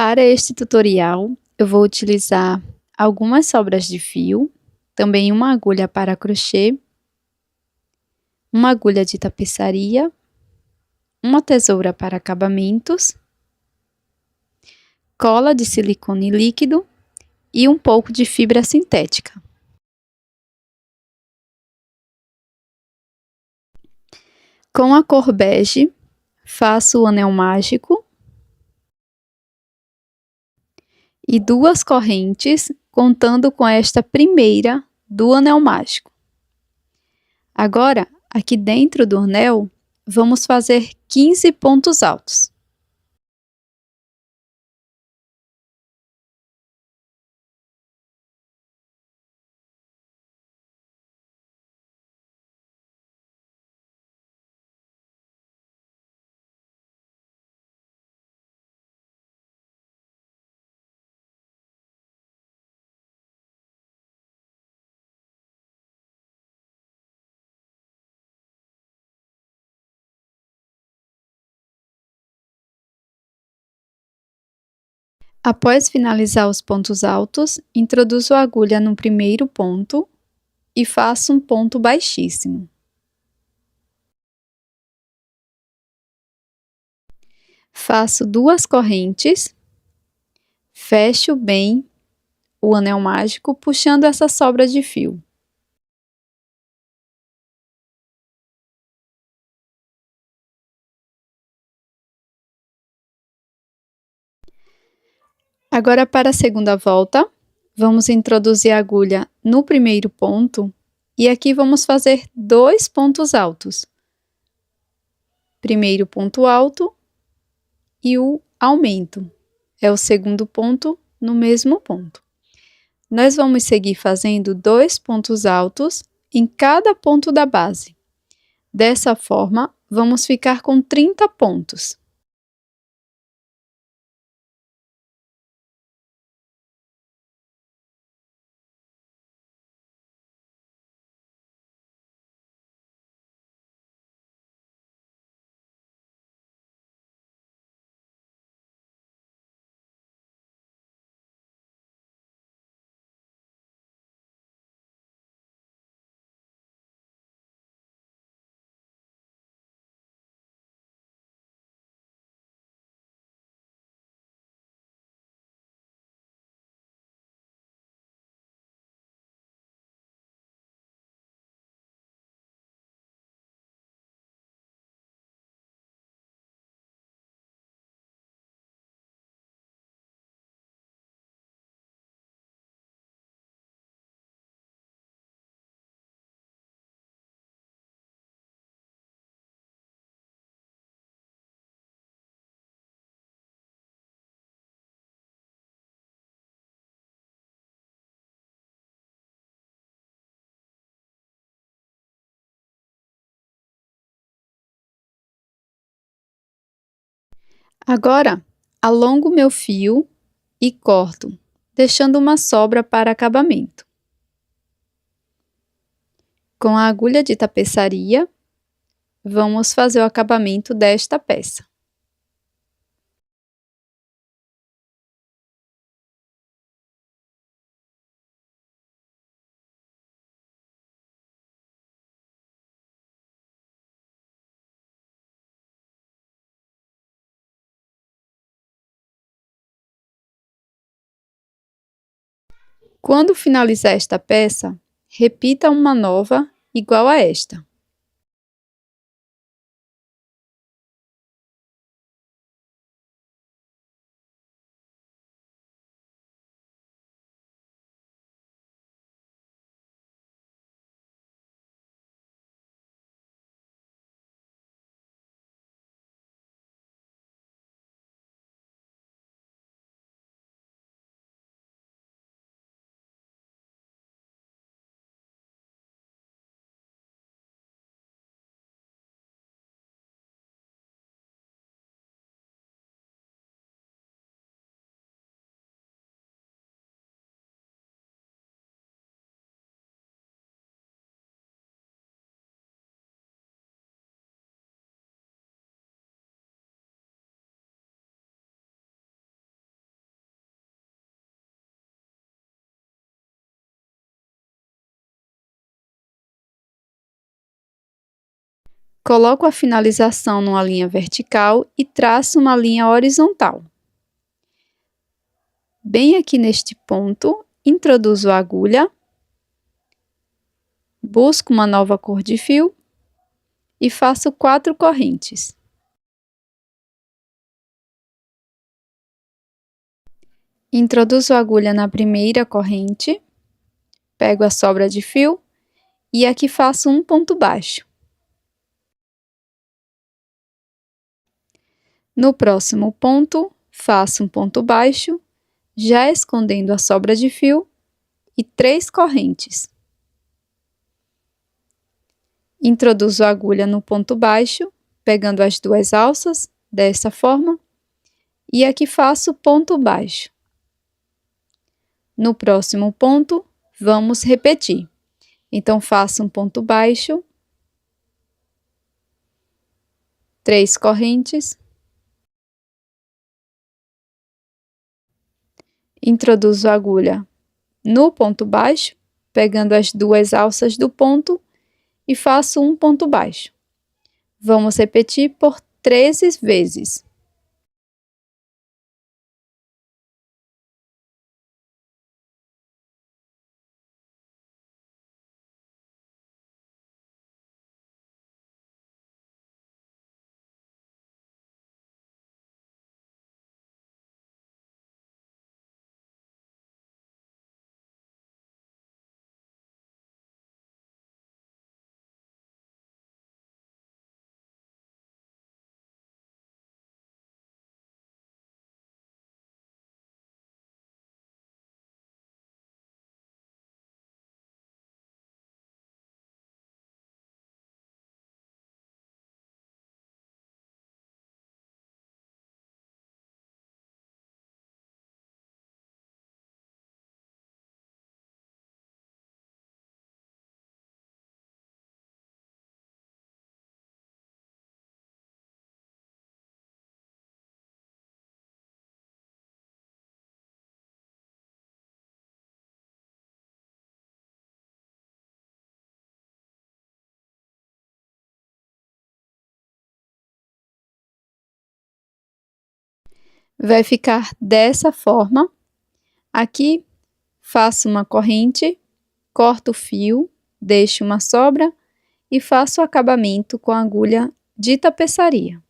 Para este tutorial, eu vou utilizar algumas sobras de fio, também uma agulha para crochê, uma agulha de tapeçaria, uma tesoura para acabamentos, cola de silicone líquido e um pouco de fibra sintética. Com a cor bege, faço o anel mágico e 2 correntes, contando com esta primeira do anel mágico. Agora, aqui dentro do anel, vamos fazer 15 pontos altos. Após finalizar os pontos altos, introduzo a agulha no primeiro ponto e faço um ponto baixíssimo. Faço 2 correntes, fecho bem o anel mágico puxando essa sobra de fio. Agora, para a segunda volta, vamos introduzir a agulha no primeiro ponto e aqui vamos fazer 2 pontos altos. Primeiro ponto alto e o aumento. É o segundo ponto no mesmo ponto. Nós vamos seguir fazendo 2 pontos altos em cada ponto da base. Dessa forma, vamos ficar com 30 pontos. Agora, alongo meu fio e corto, deixando uma sobra para acabamento. Com a agulha de tapeçaria, vamos fazer o acabamento desta peça. Quando finalizar esta peça, repita uma nova igual a esta. Coloco a finalização numa linha vertical e traço uma linha horizontal. Bem aqui neste ponto, introduzo a agulha, busco uma nova cor de fio e faço 4 correntes. Introduzo a agulha na primeira corrente, pego a sobra de fio e aqui faço um ponto baixo. No próximo ponto, faço um ponto baixo, já escondendo a sobra de fio e 3 correntes. Introduzo a agulha no ponto baixo, pegando as 2 alças, dessa forma, e aqui faço ponto baixo. No próximo ponto, vamos repetir. Então, faço um ponto baixo, 3 correntes, introduzo a agulha no ponto baixo, pegando as 2 alças do ponto e faço um ponto baixo. Vamos repetir por 13 vezes. Vai ficar dessa forma. Aqui, faço uma corrente, corto o fio, deixo uma sobra e faço o acabamento com a agulha de tapeçaria.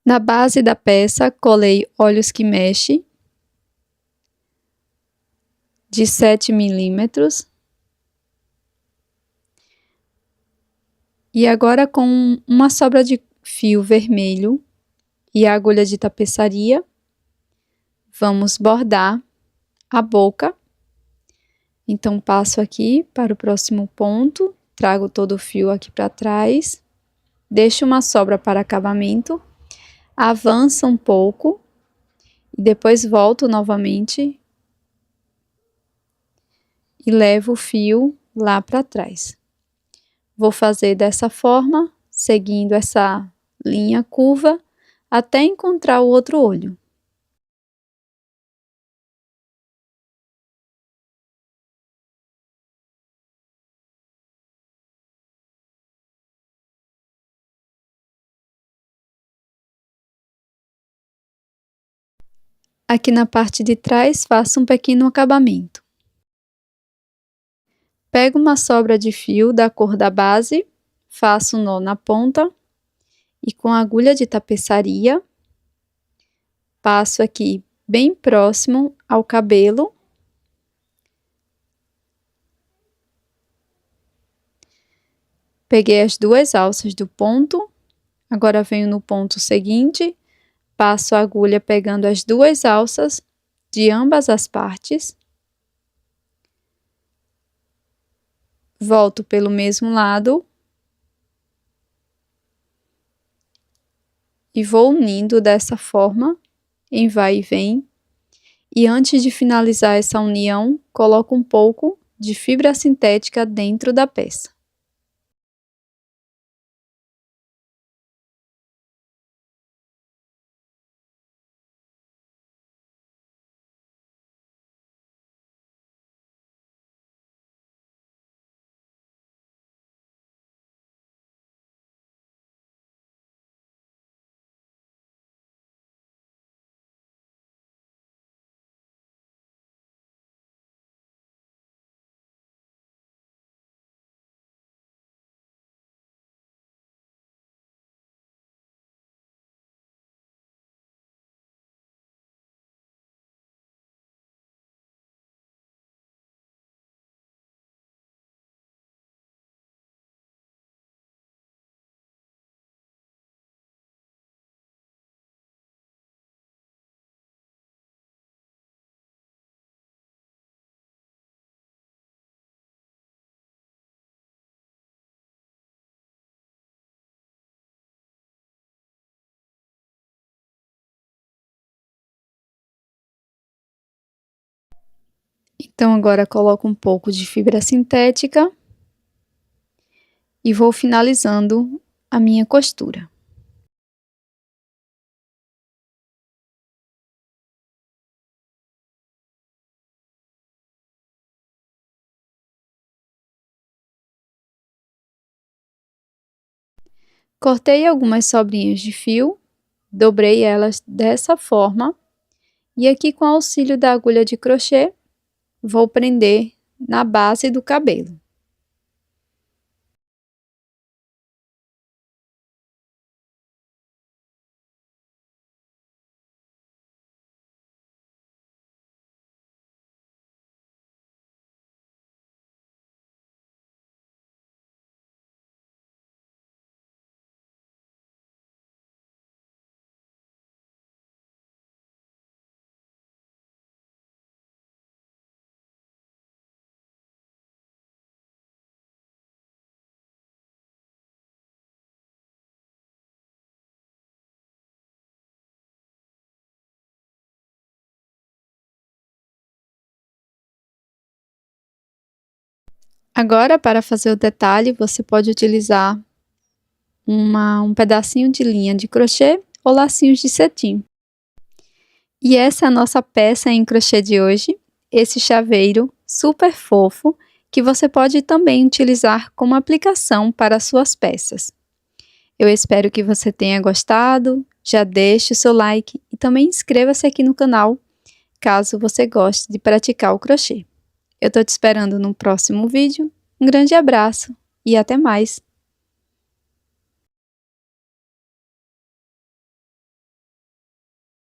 Na base da peça, colei olhos que mexem de 7 milímetros. E agora, com uma sobra de fio vermelho e a agulha de tapeçaria, vamos bordar a boca. Então, passo aqui para o próximo ponto, trago todo o fio aqui para trás, deixo uma sobra para acabamento, avanço um pouco e depois volto novamente e levo o fio lá para trás. Vou fazer dessa forma, seguindo essa linha curva, até encontrar o outro olho. Aqui na parte de trás, faço um pequeno acabamento. Pego uma sobra de fio da cor da base, faço um nó na ponta e com a agulha de tapeçaria, passo aqui bem próximo ao cabelo. Peguei as 2 alças do ponto, agora venho no ponto seguinte, passo a agulha pegando as 2 alças de ambas as partes. Volto pelo mesmo lado. e vou unindo dessa forma, em vai e vem. E antes de finalizar essa união, coloco um pouco de fibra sintética dentro da peça. Então, agora coloco um pouco de fibra sintética e vou finalizando a minha costura. Cortei algumas sobrinhas de fio, dobrei elas dessa forma e aqui com o auxílio da agulha de crochê, vou prender na base do cabelo. Agora, para fazer o detalhe, você pode utilizar um pedacinho de linha de crochê ou lacinhos de cetim. E essa é a nossa peça em crochê de hoje, esse chaveiro super fofo, que você pode também utilizar como aplicação para suas peças. Eu espero que você tenha gostado, já deixe o seu like e também inscreva-se aqui no canal, caso você goste de praticar o crochê. Eu estou te esperando no próximo vídeo. Um grande abraço e até mais!